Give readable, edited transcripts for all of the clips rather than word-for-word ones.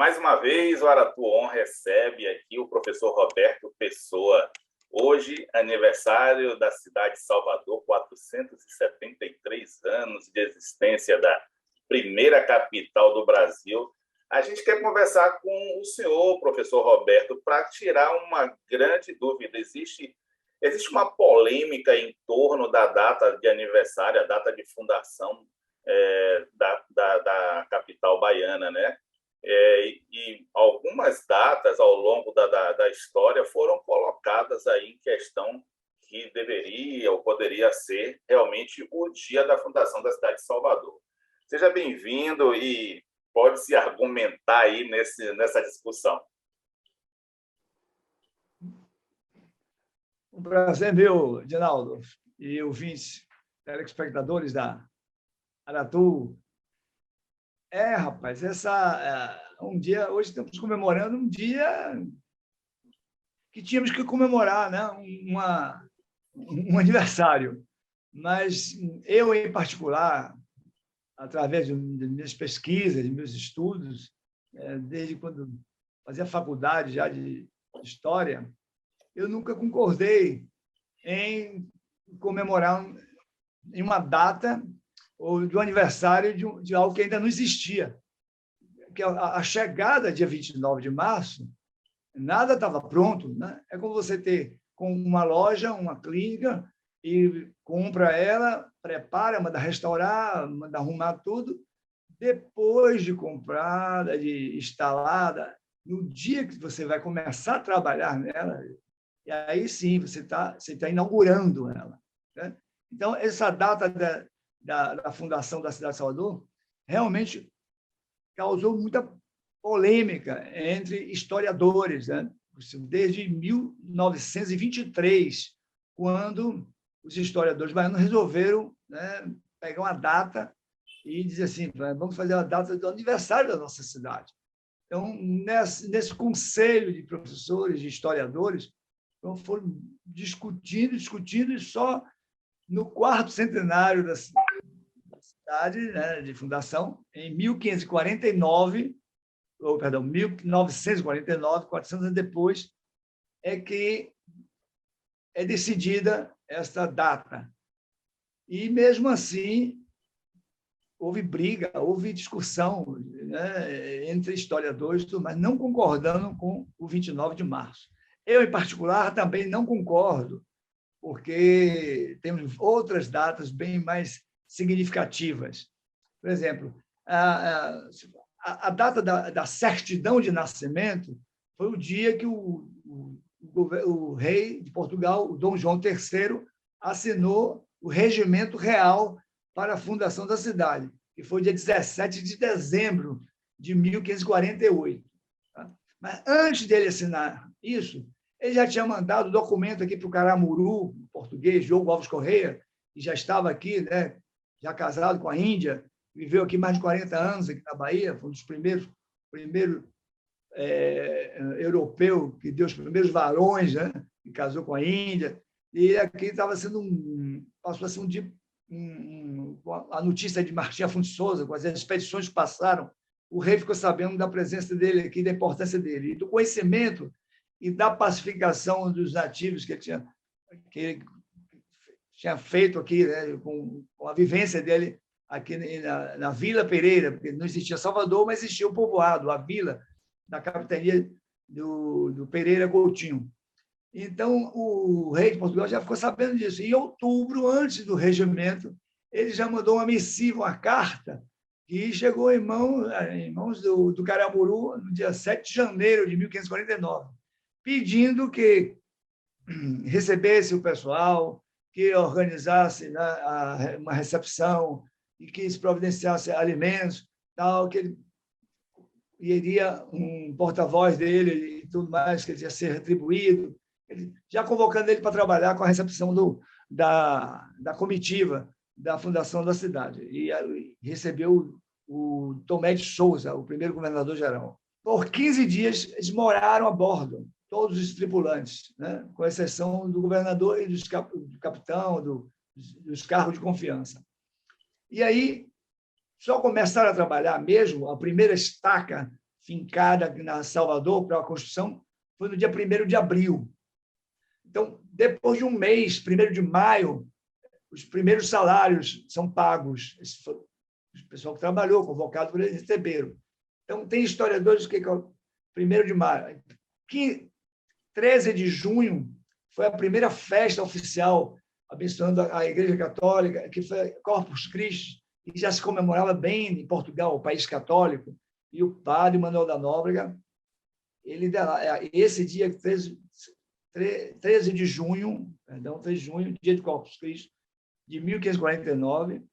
Mais uma vez, o Aratu On recebe aqui o professor Roberto Pessoa. Hoje, aniversário da cidade de Salvador, 473 anos de existência da primeira capital do Brasil. A gente quer conversar com o senhor, professor Roberto, para tirar uma grande dúvida. Existe uma polêmica em torno da data de aniversário, a data de fundação da capital baiana, né? E algumas datas ao longo da história foram colocadas aí em questão que deveria ou poderia ser realmente o dia da fundação da cidade de Salvador. Seja bem-vindo e pode se argumentar aí nessa discussão. Um prazer meu, Dinaldo, e ouvintes, telespectadores da Aratu. Rapaz, um dia, hoje estamos comemorando um dia que tínhamos que comemorar, né? Um aniversário. Mas eu, em particular, através de minhas pesquisas, de meus estudos, desde quando fazia faculdade já de História, eu nunca concordei em comemorar em uma data ou de um aniversário de algo que ainda não existia. Que a chegada, dia 29 de março, nada estava pronto, né? É como você ter com uma loja, uma clínica, e compra ela, prepara, manda restaurar, manda arrumar tudo. Depois de comprada, de instalada, no dia que você vai começar a trabalhar nela, e aí sim você está inaugurando ela, né? Então, essa data da fundação da cidade de Salvador realmente causou muita polêmica entre historiadores, né? Desde 1923, quando os historiadores baianos resolveram, né, pegar uma data e dizer assim, vamos fazer a data do aniversário da nossa cidade. Então, nesse conselho de professores, de historiadores, então foram discutindo, e só no quarto centenário da cidade, né, de fundação, em 1549, 1949, 400 anos depois, é que é decidida esta data. E, mesmo assim, houve briga, houve discussão, né, entre historiadores, mas não concordando com o 29 de março. Eu, em particular, também não concordo, porque temos outras datas bem mais significativas. Por exemplo, a data da certidão de nascimento foi o dia que o rei de Portugal, o Dom João III, assinou o regimento real para a fundação da cidade, que foi dia 17 de dezembro de 1548. Mas, antes dele assinar isso, ele já tinha mandado o documento aqui para o Caramuru, português, Diogo Alves Correia, que já estava aqui, né, já casado com a Índia, viveu aqui mais de 40 anos aqui na Bahia, foi um dos primeiros europeu que deu os primeiros varões, né, que casou com a Índia. E aqui estava sendo passou a ser a notícia de Martim Afonso de Souza, com as expedições que passaram, o rei ficou sabendo da presença dele aqui, da importância dele, e do conhecimento e da pacificação dos nativos que ele tinha feito aqui, né, com a vivência dele aqui na Vila Pereira, porque não existia Salvador, mas existia o povoado, a vila da capitania do Pereira Coutinho. Então, o rei de Portugal já ficou sabendo disso. Em outubro, antes do regimento, ele já mandou uma missiva, uma carta, que chegou em mãos do Caramuru no dia 7 de janeiro de 1549, pedindo que recebesse o pessoal, que organizasse, né, uma recepção e que se providenciasse alimentos, tal, que ele iria um porta-voz dele e tudo mais, que ele ia ser retribuído, já convocando ele para trabalhar com a recepção da comitiva da fundação da cidade. E recebeu o Tomé de Souza, o primeiro governador-geral. Por 15 dias, eles moraram a bordo, todos os tripulantes, né? Com exceção do governador e do capitão, dos cargos de confiança. E aí, só começaram a trabalhar mesmo, a primeira estaca fincada na Salvador para a construção foi no dia 1º de abril. Então, depois de um mês, 1º de maio, os primeiros salários são pagos. O pessoal que trabalhou, convocado, eles receberam. Então, tem historiadores que é o 1º de maio. 13 de junho foi a primeira festa oficial abençoando a Igreja Católica, que foi Corpus Christi, e já se comemorava bem em Portugal, o país católico, e o padre Manuel da Nóbrega, esse dia, 13 de junho, dia de Corpus Christi, de 1549,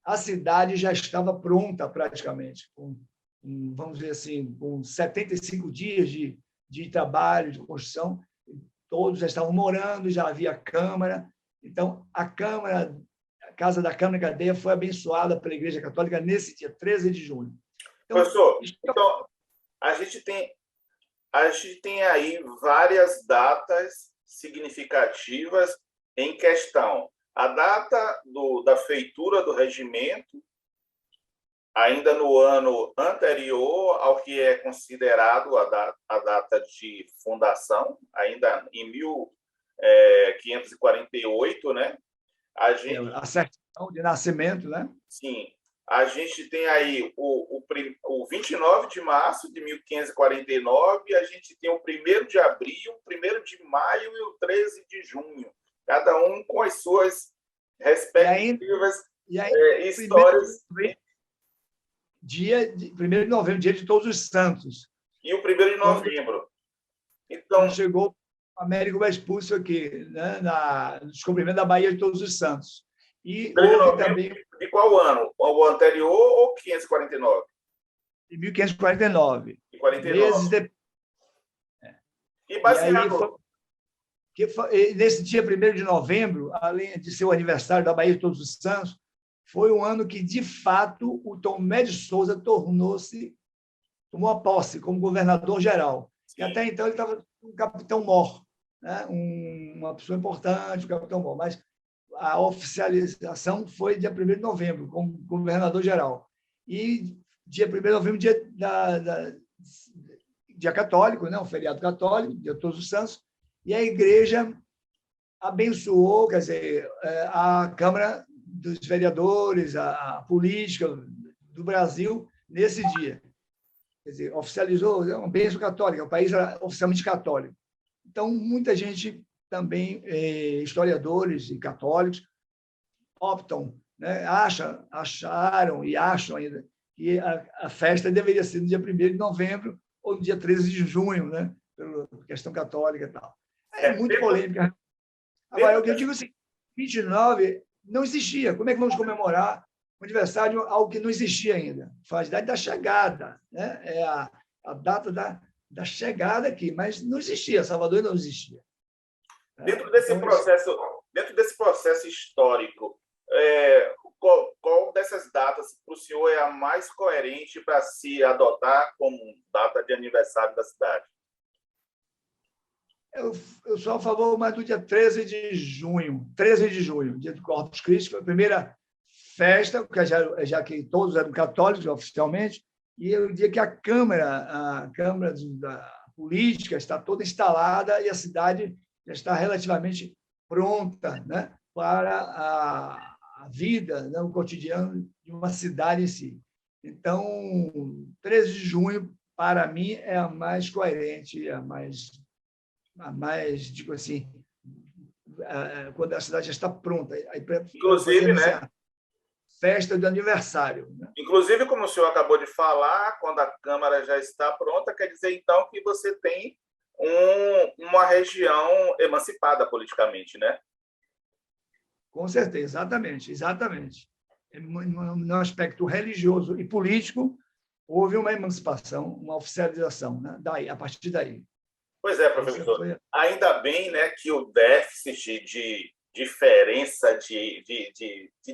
a cidade já estava pronta praticamente, vamos dizer assim, com 75 dias de trabalho, de construção, todos já estavam morando, já havia Câmara. Então, a Casa da Câmara e Cadeia foi abençoada pela Igreja Católica nesse dia, 13 de junho. Então, professor, então, a gente tem aí várias datas significativas em questão. A data da feitura do regimento, ainda no ano anterior ao que é considerado a data de fundação, ainda em 1548, né? A certidão de nascimento, né? Sim. A gente tem aí o 29 de março de 1549, a gente tem o 1º de abril, o 1º de maio e o 13 de junho, cada um com as suas respectivas histórias. 1º de novembro, dia de Todos os Santos. E o 1º de novembro. Então, chegou Américo Vespuccio aqui, né, no descobrimento da Baía de Todos os Santos. E houve também... De qual ano? O anterior ou 549? De 1549. De 49. Meses depois. E baseado... Nesse dia 1º de novembro, além de ser o aniversário da Baía de Todos os Santos, foi um ano que, de fato, o Tomé de Souza tomou a posse como governador-geral. E até então ele estava um capitão-mor, né? Uma pessoa importante, o capitão-mor. Mas a oficialização foi dia 1º de novembro, como governador-geral. E dia 1º de novembro, dia católico, né? Um feriado católico, dia de Todos os Santos, e a Igreja abençoou, quer dizer, a Câmara dos Vereadores, a política do Brasil nesse dia. Quer dizer, oficializou uma bênção católica, o país era oficialmente católico. Então, muita gente também, historiadores e católicos, optam, né, acharam e acham ainda que a festa deveria ser no dia 1º de novembro ou no dia 13 de junho, né, pela questão católica e tal. É muito polêmica. Agora, o que eu digo é assim, 29 não existia. Como é que vamos comemorar o aniversário, algo que não existia ainda? Foi a data da chegada, né? É a data da chegada aqui, mas não existia, Salvador não existia. Dentro desse processo histórico, qual dessas datas para o senhor é a mais coerente para se adotar como data de aniversário da cidade? Eu sou a favor mais do dia 13 de junho, dia do Corpus Christi, foi a primeira festa, porque já que todos eram católicos oficialmente, e é o dia que a Câmara da política está toda instalada e a cidade já está relativamente pronta, né, para a vida, né, o cotidiano de uma cidade em si. Então, 13 de junho, para mim, é a mais coerente, a mais, digo assim, quando a cidade já está pronta. Inclusive, né? Festa do aniversário. Né? Inclusive, como o senhor acabou de falar, quando a Câmara já está pronta, quer dizer, então, que você tem uma região emancipada politicamente, né? Com certeza, exatamente. No aspecto religioso e político, houve uma emancipação, uma oficialização, né? A partir daí. Pois é, professor. Ainda bem, né, que o déficit de diferença de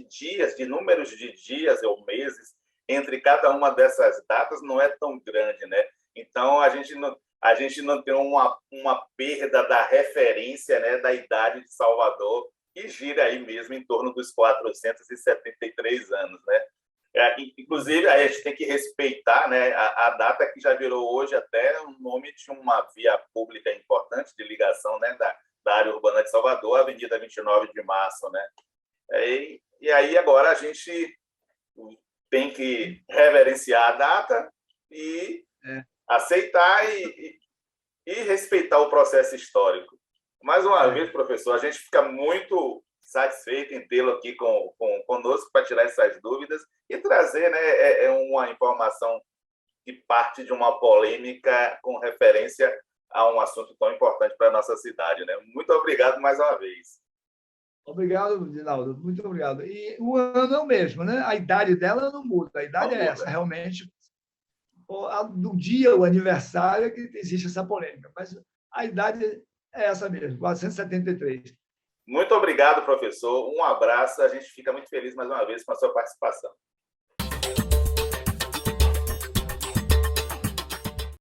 dias, de números de dias ou meses entre cada uma dessas datas não é tão grande, né? Então, a gente não tem uma perda da referência, né, da idade de Salvador, que gira aí mesmo em torno dos 473 anos, né? Inclusive, aí a gente tem que respeitar, né, a data que já virou hoje até o nome de uma via pública importante de ligação, né, da área urbana de Salvador, a Avenida 29 de Março. Né? E aí agora a gente tem que reverenciar a data e aceitar e respeitar o processo histórico. Mais uma vez, professor, a gente fica muito satisfeito em tê-lo aqui conosco para tirar essas dúvidas e trazer, né, uma informação que parte de uma polêmica com referência a um assunto tão importante para a nossa cidade. Né? Muito obrigado mais uma vez. Obrigado, Dinaldo. Muito obrigado. E o ano é o mesmo, né? A idade dela não muda. A idade é essa, realmente. Do dia, o aniversário, é que existe essa polêmica. Mas a idade é essa mesmo, 473. Muito obrigado, professor. Um abraço. A gente fica muito feliz mais uma vez com a sua participação.